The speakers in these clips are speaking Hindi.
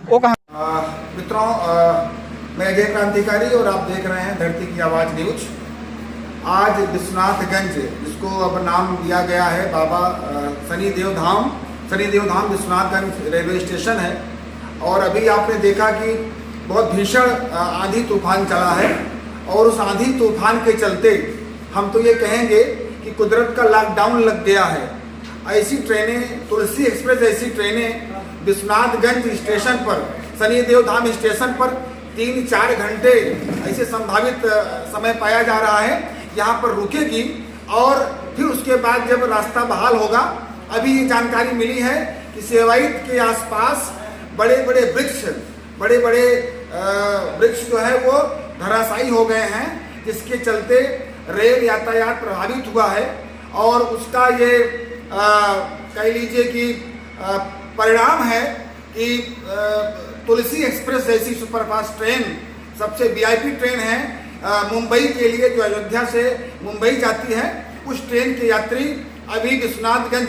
वो कहाँ? मित्रों, मैं अजय क्रांतिकारी और आप देख रहे हैं धरती की आवाज़ न्यूज। आज विश्वनाथगंज, जिसको अब नाम दिया गया है बाबा शनिदेव धाम विश्वनाथगंज रेलवे स्टेशन है। और अभी आपने देखा कि बहुत भीषण आंधी तूफान चला है और उस आंधी तूफान के चलते हम तो ये कहेंगे कि कुदरत का लॉकडाउन लग गया है। ऐसी ट्रेनें, तुलसी एक्सप्रेस ऐसी ट्रेनें विश्वनाथगंज स्टेशन पर, शनिदेव धाम स्टेशन पर 3-4 घंटे ऐसे संभावित समय पाया जा रहा है यहाँ पर रुकेगी और फिर उसके बाद जब रास्ता बहाल होगा। अभी ये जानकारी मिली है कि सेवाइत के आसपास बड़े बड़े वृक्ष जो है वो धराशायी हो गए हैं, जिसके चलते रेल यातायात प्रभावित हुआ है। और उसका ये कह लीजिए कि परिणाम है कि तुलसी एक्सप्रेस जैसी सुपरफास्ट ट्रेन, सबसे वीआईपी ट्रेन है मुंबई के लिए, जो अयोध्या से मुंबई जाती है, उस ट्रेन के यात्री अभी विश्वनाथगंज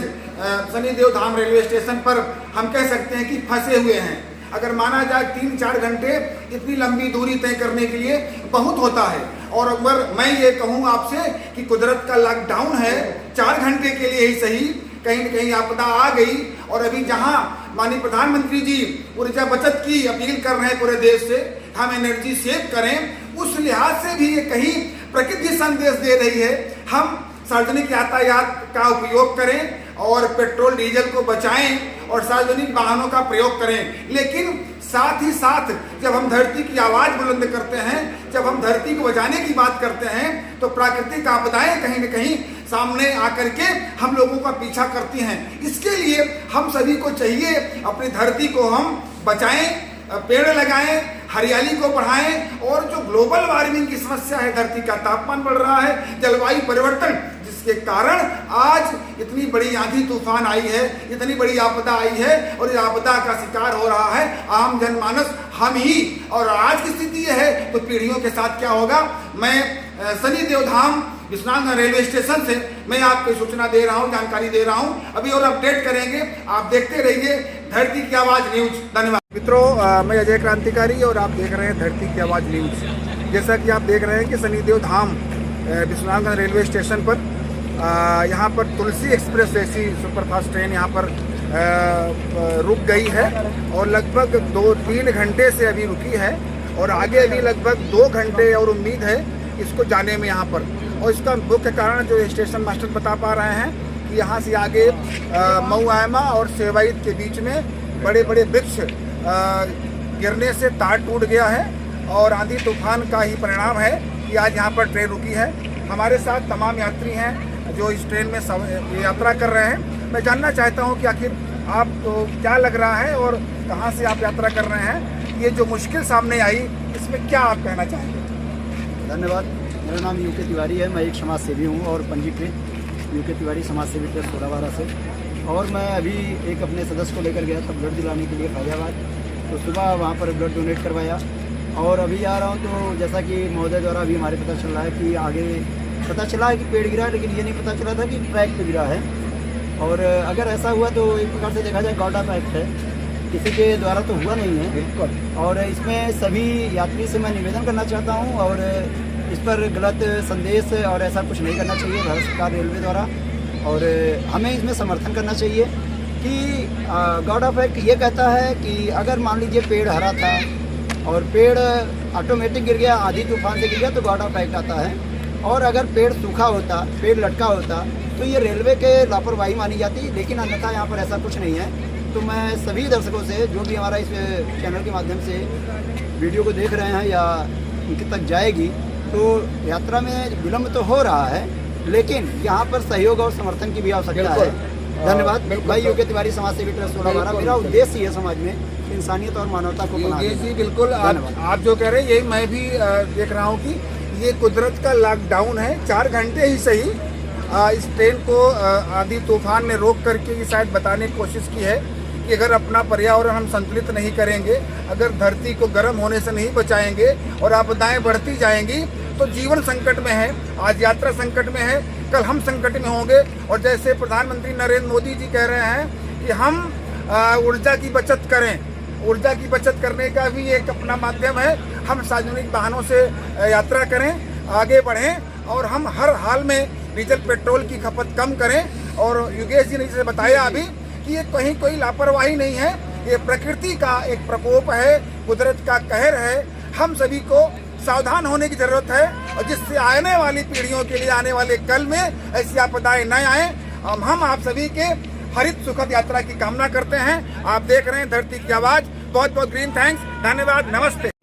शनिदेव धाम रेलवे स्टेशन पर हम कह सकते हैं कि फंसे हुए हैं। अगर माना जाए 3-4 घंटे इतनी लंबी दूरी तय करने के लिए बहुत होता है। और अगर मैं ये कहूँ आपसे कि कुदरत का लॉकडाउन है, 4 घंटे के लिए ही सही, कहीं न कहीं आपदा आ गई। और अभी जहां माननीय प्रधानमंत्री जी ऊर्जा बचत की अपील कर रहे हैं पूरे देश से, हम एनर्जी सेव करें, उस लिहाज से भी ये कहीं प्रकृति संदेश दे रही है। हम सार्वजनिक यातायात का उपयोग करें और पेट्रोल डीजल को बचाएं और सार्वजनिक वाहनों का प्रयोग करें। लेकिन साथ ही साथ जब हम धरती की आवाज़ बुलंद करते हैं, जब हम धरती को बचाने की बात करते हैं, तो प्राकृतिक आपदाएं कहीं न कहीं सामने आकर के हम लोगों का पीछा करती हैं। इसके लिए हम सभी को चाहिए अपनी धरती को हम बचाएं, पेड़ लगाएं, हरियाली को बढ़ाएं। और जो ग्लोबल वार्मिंग की समस्या है, धरती का तापमान बढ़ रहा है, जलवायु परिवर्तन, जिसके कारण आज इतनी बड़ी आंधी तूफान आई है, इतनी बड़ी आपदा आई है और इस आपदा का शिकार हो रहा है आम जनमानस, हम ही। और आज की स्थिति यह है तो पीढ़ियों के साथ क्या होगा। मैं शनिदेव धाम विश्वनाथ रेलवे स्टेशन से मैं आपको सूचना दे रहा हूँ, जानकारी दे रहा हूँ। अभी और अपडेट करेंगे, आप देखते रहिए धरती की आवाज़ न्यूज। धन्यवाद मित्रों, मैं अजय क्रांतिकारी और आप देख रहे हैं धरती की आवाज़ न्यूज। जैसा कि आप देख रहे हैं कि शनिदेव धाम विश्वनाथगंज रेलवे स्टेशन पर यहाँ पर तुलसी एक्सप्रेस जैसी सुपरफास्ट ट्रेन यहाँ पर रुक गई है और लगभग 2-3 घंटे से अभी रुकी है और आगे भी लगभग 2 घंटे और उम्मीद है इसको जाने में यहाँ पर। और इसका मुख्य कारण जो स्टेशन मास्टर बता पा रहे हैं कि यहाँ से आगे मऊआयमा और सेवाइत के बीच में बड़े बड़े वृक्ष गिरने से तार टूट गया है और आंधी तूफान का ही परिणाम है कि आज यहाँ पर ट्रेन रुकी है। हमारे साथ तमाम यात्री हैं जो इस ट्रेन में यात्रा कर रहे हैं। मैं जानना चाहता हूँ कि आखिर आपको क्या लग रहा है और कहाँ से आप यात्रा कर रहे हैं। ये जो मुश्किल सामने आई, इसमें क्या आप कहना चाहेंगे? धन्यवाद। मेरा नाम यूके तिवारी है। मैं एक समाज सेवी हूँ और पंजीकृत यूके तिवारी समाज सेवी ट्रस्ट सोडावारा से। और मैं अभी एक अपने सदस्य को लेकर गया था ब्लड दिलाने के लिए फैजाबाद। तो सुबह वहाँ पर ब्लड डोनेट करवाया और अभी आ रहा हूँ। तो जैसा कि महोदय द्वारा अभी हमारे पता चल रहा है कि आगे पता चला है कि पेड़ गिरा है, लेकिन ये नहीं पता चला था कि ट्रैक पे गिरा है। और अगर ऐसा हुआ तो एक प्रकार से देखा जाए गॉड ऑफ एक्ट है, किसी के द्वारा तो हुआ नहीं है बिल्कुल। और इसमें सभी यात्री से मैं निवेदन करना चाहता हूँ और इस पर गलत संदेश और ऐसा कुछ नहीं करना चाहिए भारत सरकार रेलवे द्वारा। और हमें इसमें समर्थन करना चाहिए कि गॉड ऑफ एक्ट ये कहता है कि अगर मान लीजिए पेड़ हरा था और पेड़ ऑटोमेटिक गिर गया, आधी तूफान से गिर गया, तो गॉड ऑफ एक्ट आता है। और अगर पेड़ सूखा होता, पेड़ लटका होता, तो ये रेलवे के लापरवाही मानी जाती। लेकिन अन्यथा यहाँ पर ऐसा कुछ नहीं है। तो मैं सभी दर्शकों से, जो भी हमारा इस चैनल के माध्यम से वीडियो को देख रहे हैं या उनके तक जाएगी, तो यात्रा में विलम्ब तो हो रहा है, लेकिन यहाँ पर सहयोग और समर्थन की भी आवश्यकता है। धन्यवाद। मैं यूके तिवारी समाज सेवी ट्रस्ट सोडावारा। मेरा उद्देश्य है समाज में इंसानियत और मानवता को बनाना। जी बिल्कुल, आप जो कह रहे हैं यही मैं भी देख रहा हूँ कि ये कुदरत का लॉकडाउन है। 4 घंटे ही सही इस ट्रेन को आंधी तूफान ने रोक करके ये शायद बताने की कोशिश की है कि अगर अपना पर्यावरण हम संतुलित नहीं करेंगे, अगर धरती को गर्म होने से नहीं बचाएंगे और आपदाएं बढ़ती जाएंगी तो जीवन संकट में है। आज यात्रा संकट में है, कल हम संकट में होंगे। और जैसे प्रधानमंत्री नरेंद्र मोदी जी कह रहे हैं कि हम ऊर्जा की बचत करें, ऊर्जा की बचत करने का भी एक अपना माध्यम है। हम सार्वजनिक वाहनों से यात्रा करें, आगे बढ़ें और हम हर हाल में डीजल पेट्रोल की खपत कम करें। और योगेश जी ने जैसे बताया अभी कि ये कहीं कोई लापरवाही नहीं है, ये प्रकृति का एक प्रकोप है, कुदरत का कहर है। हम सभी को सावधान होने की जरूरत है और जिससे आने वाली पीढ़ियों के लिए आने वाले कल में ऐसी आपदाएं न आए। हम आप सभी के हरित सुखद यात्रा की कामना करते हैं। आप देख रहे हैं धरती की आवाज। बहुत बहुत ग्रीन थैंक्स, धन्यवाद, नमस्ते।